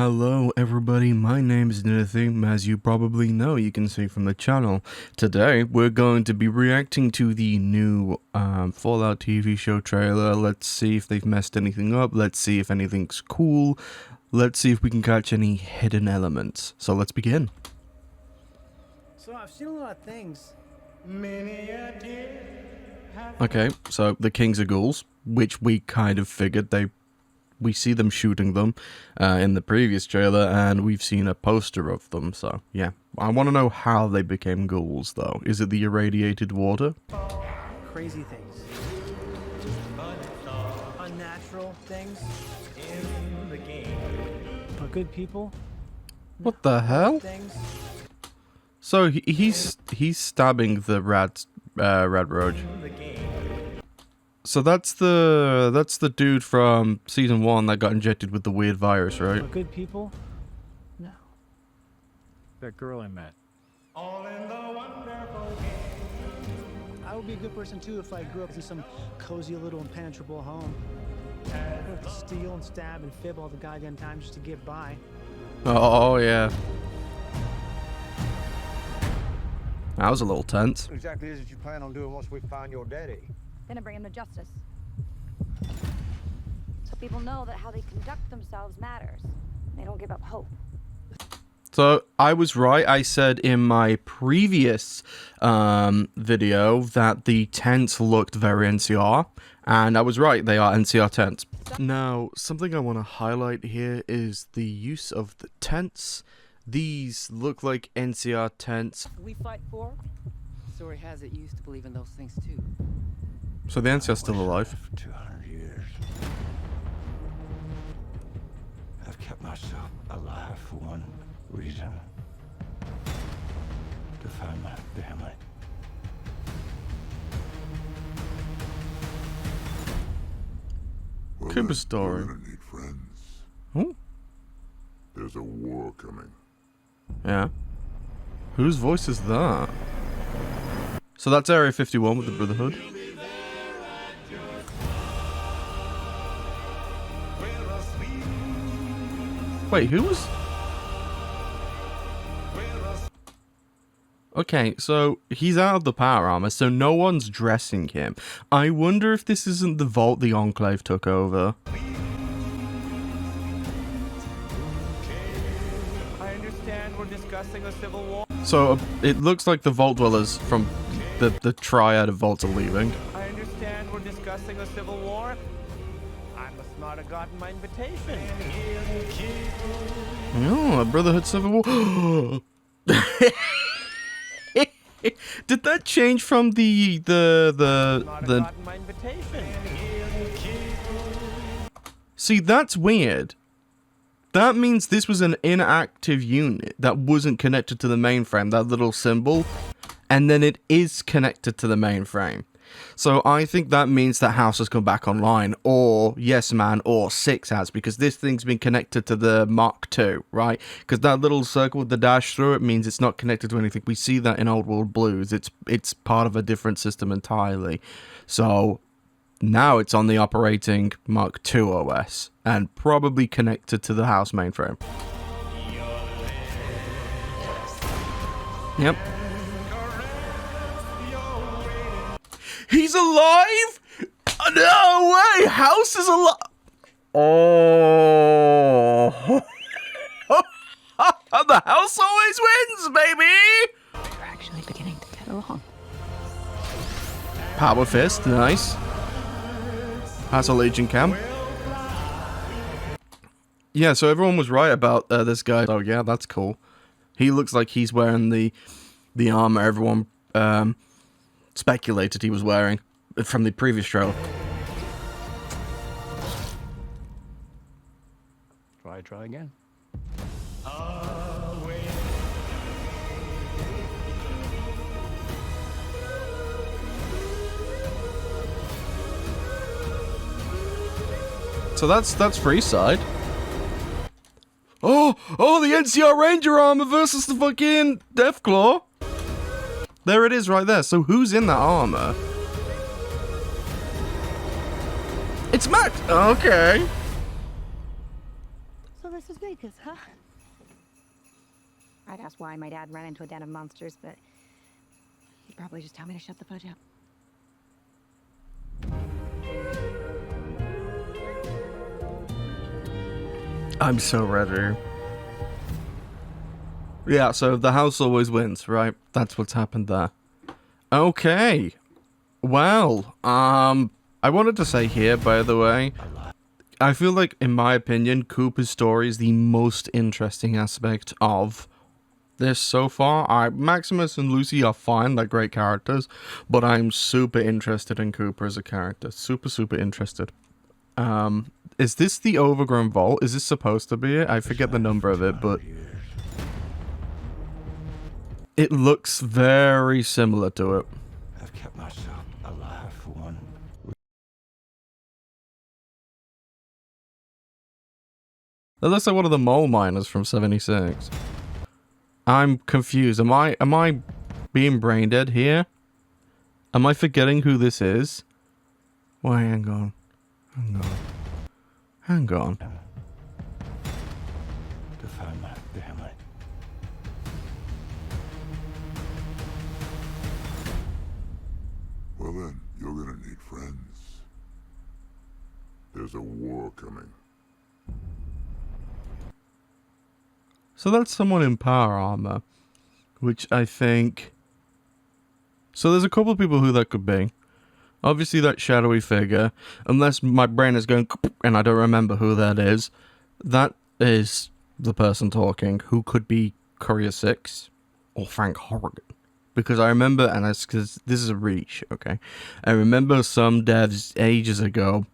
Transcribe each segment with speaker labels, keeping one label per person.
Speaker 1: Hello everybody, my name is Nathan. As you probably know, you can see from the channel. Today we're going to be reacting to the new Fallout TV show trailer. Let's see if they've messed anything up, let's see if anything's cool, let's see if we can catch any hidden elements. So let's begin.
Speaker 2: So I've seen a lot of things.
Speaker 1: Okay, so the Kings of Ghouls, which we kind of figured we see them shooting them in the previous trailer, and we've seen a poster of them, so yeah. I want to know how they became ghouls, though. Is it the irradiated water?
Speaker 2: Crazy things. Unnatural things. In the game. But good people.
Speaker 1: What the hell?
Speaker 2: Things.
Speaker 1: So he's stabbing the rat roach. So that's the dude from season 1 that got injected with the weird virus, right?
Speaker 2: But good people. No.
Speaker 3: That girl I met.
Speaker 2: All in the wonderful game. I would be a good person too if I grew up in some cozy little impenetrable home. I would have to steal and stab and fib all the goddamn time just to get by.
Speaker 1: Oh yeah. That was a little tense.
Speaker 4: What exactly is it you plan on doing once we find your daddy?
Speaker 5: Gonna bring him to justice. So people know that how they conduct themselves matters. They don't give up hope.
Speaker 1: So I was right. I said in my previous video that the tents looked very NCR, and I was right. They are NCR tents. Now, something I want to highlight here is the use of the tents. These look like NCR tents.
Speaker 6: We fight for? Story has it you used to believe in those things too.
Speaker 1: So the NCR's still alive.
Speaker 4: For 200 years. I've kept myself alive for one reason. To find my family.
Speaker 1: Cooper story.
Speaker 7: We're gonna need friends.
Speaker 1: Oh,
Speaker 7: There's a war coming.
Speaker 1: yeah. Whose voice is that? So that's Area 51 with the Brotherhood. Wait, who was... Okay, so he's out of the power armor, so no one's dressing him. I wonder if this isn't the vault the Enclave took over.
Speaker 3: I understand we're discussing a civil war.
Speaker 1: So it looks like the Vault Dwellers from the triad of vaults are leaving.
Speaker 3: I understand we're discussing a civil war. I must not have gotten my invitation.
Speaker 1: Oh, a Brotherhood Civil War. Did that change from the
Speaker 3: My invitation.
Speaker 1: See, that's weird. That means this was an inactive unit that wasn't connected to the mainframe, that little symbol, and then it is connected to the mainframe. So I think that means that House has come back online, or Yes Man, or 6 has, because this thing's been connected to the Mark II, right? Because that little circle with the dash through it means it's not connected to anything. We see that in Old World Blues. It's part of a different system entirely. So now it's on the operating Mark II OS, and probably connected to the House mainframe. Yep. He's alive? No way! House is alive! Oh! The house always wins, baby!
Speaker 5: We're actually beginning to get along.
Speaker 1: Power Fist, nice. That's a Legion camp. Yeah, so everyone was right about this guy. Oh yeah, that's cool. He looks like he's wearing the armor everyone speculated he was wearing from the previous trailer.
Speaker 3: Try again.
Speaker 1: So that's Freeside. Oh, the NCR Ranger armor versus the fucking Deathclaw. There it is right there. So who's in that armor? It's Max. Okay.
Speaker 5: So this is Vegas, huh? I'd ask why my dad ran into a den of monsters, but he'd probably just tell me to shut the fudge up.
Speaker 1: I'm so ready. Yeah, so the house always wins, right? That's what's happened there. Okay. Well, I wanted to say here, by the way, I feel like, in my opinion, Cooper's story is the most interesting aspect of this so far. Maximus and Lucy are fine, they're great characters, but I'm super interested in Cooper as a character. Super, super interested. Is this the overgrown vault? Is this supposed to be it? I forget the number of it, but it looks very similar to it.
Speaker 4: I've kept myself alive for one.
Speaker 1: That looks like one of the mole miners from 76. I'm confused. Am I being brain dead here? Am I forgetting who this is? Why, hang on. Hang on.
Speaker 4: To find my family.
Speaker 7: Well then, you're gonna need friends. There's a war coming.
Speaker 1: So that's someone in power armor, which I think... So there's a couple of people who that could be. Obviously that shadowy figure, unless my brain is going and I don't remember who that is. That is the person talking, who could be Courier 6 or Frank Horrigan. Because I remember, and because this is a reach, okay? I remember some devs ages ago,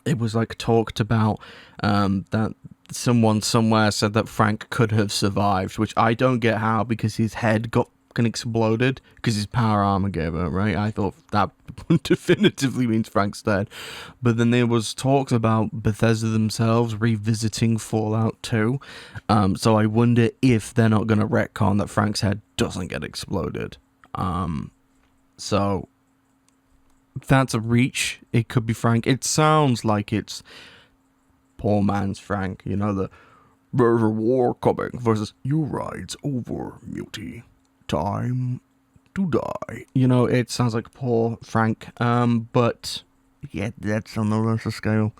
Speaker 1: it was like talked about that someone somewhere said that Frank could have survived, which I don't get how, because his head got exploded because his power armor gave out, right? I thought that definitively means Frank's dead. But then there was talks about Bethesda themselves revisiting Fallout 2. So I wonder if they're not going to retcon that Frank's head doesn't get exploded. So that's a reach. It could be Frank. It sounds like it's poor man's Frank. You know, there's a war coming versus your ride's over, mutie. Time to die. You know, it sounds like poor Frank. But yeah, that's on the lesser scale.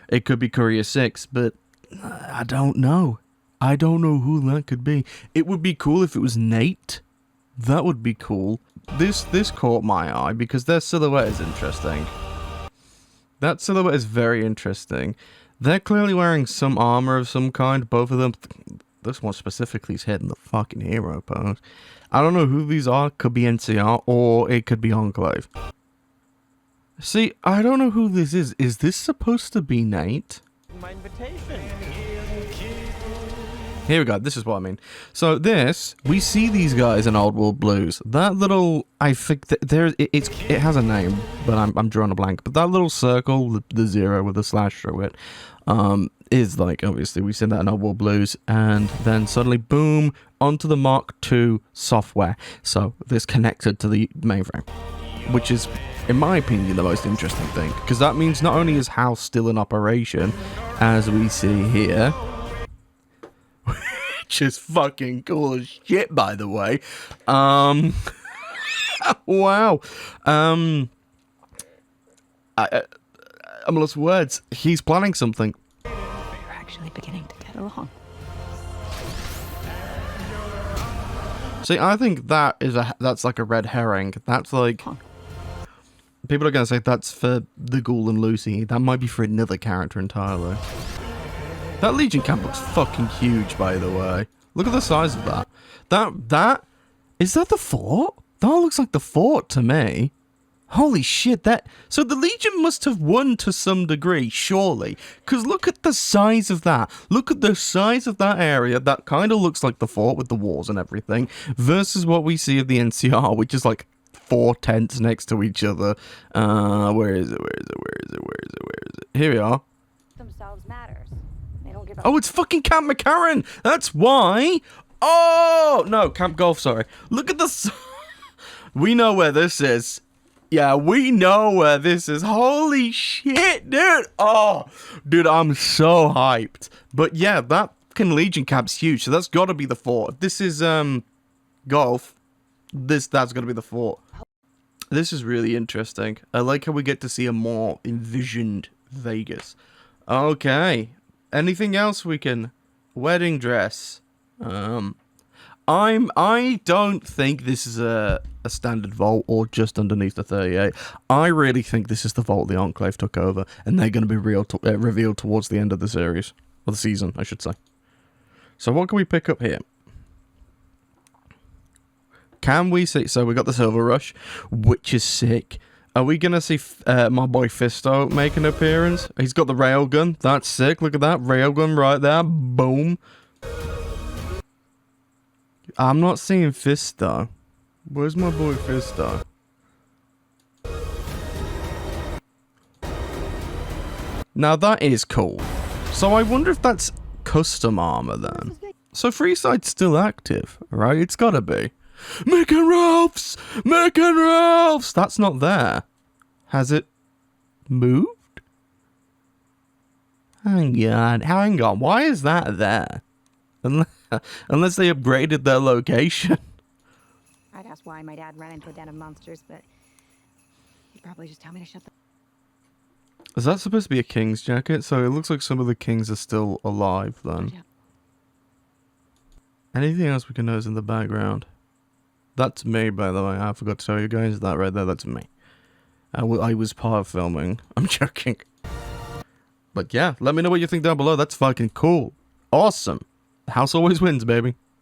Speaker 1: It could be Courier 6, but I don't know. I don't know who that could be. It would be cool if it was Nate. That would be cool. This caught my eye because their silhouette is interesting. That silhouette is very interesting. They're clearly wearing some armor of some kind. Both of them. This one specifically is hitting the fucking hero pose. I don't know who these are. Could be NCR or it could be Enclave. See, I don't know who this is. Is this supposed to be Nate?
Speaker 3: My invitation.
Speaker 1: Here we go. This is what I mean. So this, we see these guys in Old World Blues. That little, I think it has a name, but I'm drawing a blank. But that little circle, the zero with a slash through it, is like, obviously we've seen that in Old World Blues, and then suddenly boom onto the Mark II software. So this connected to the mainframe, which is, in my opinion, the most interesting thing, because that means not only is House still in operation, as we see here, which is fucking cool as shit, by the way. Wow. I'm lost of words. He's planning something.
Speaker 5: We're actually beginning to get along.
Speaker 1: See, I think that's like a red herring. That's like, people are gonna say that's for the Ghoul and Lucy. That might be for another character entirely. That Legion camp looks fucking huge, by the way. Look at the size of that. Is that the fort? That looks like the fort to me. Holy shit, so the Legion must have won to some degree, surely. Because look at the size of that. Look at the size of that area. That kind of looks like the fort with the walls and everything. Versus what we see of the NCR, which is like 4 tents next to each other. Where is it? Here we are.
Speaker 5: Themselves matters. They don't give up.
Speaker 1: Oh, it's fucking Camp McCarran. That's why. Oh, no, Camp Golf, sorry. Look at the... We know where this is. Yeah, we know where this is. Holy shit, dude. Oh, dude, I'm so hyped. But yeah, that fucking Legion cap's huge, so that's got to be the fort. If this is golf, that's got to be the fort. This is really interesting. I like how we get to see a more envisioned Vegas. Okay. Anything else we can... Wedding dress. I don't think this is a standard vault or just underneath the 38. I really think this is the vault the Enclave took over, and they're going to be revealed towards the end of the series. Or the season, I should say. So what can we pick up here? Can we see... So we got the Silver Rush, which is sick. Are we going to see my boy Fisto make an appearance? He's got the railgun. That's sick. Look at that. Railgun right there. Boom. I'm not seeing Fisto. Where's my boy Fisto? Now that is cool. So I wonder if that's custom armor then. So Freeside's still active, right? It's gotta be. Mick and Ralph's! Mick and Ralph's! That's not there. Has it moved? Hang on. Why is that there? Unless they upgraded their location.
Speaker 5: I'd ask why my dad ran into a den of monsters, but he'd probably just tell me to shut the...
Speaker 1: Is that supposed to be a king's jacket? So it looks like some of the kings are still alive then. Anything else we can notice in the background? That's me, by the way. I forgot to tell you guys that right there. That's me. I was part of filming. I'm joking. But yeah, let me know what you think down below. That's fucking cool. Awesome. House always wins, baby.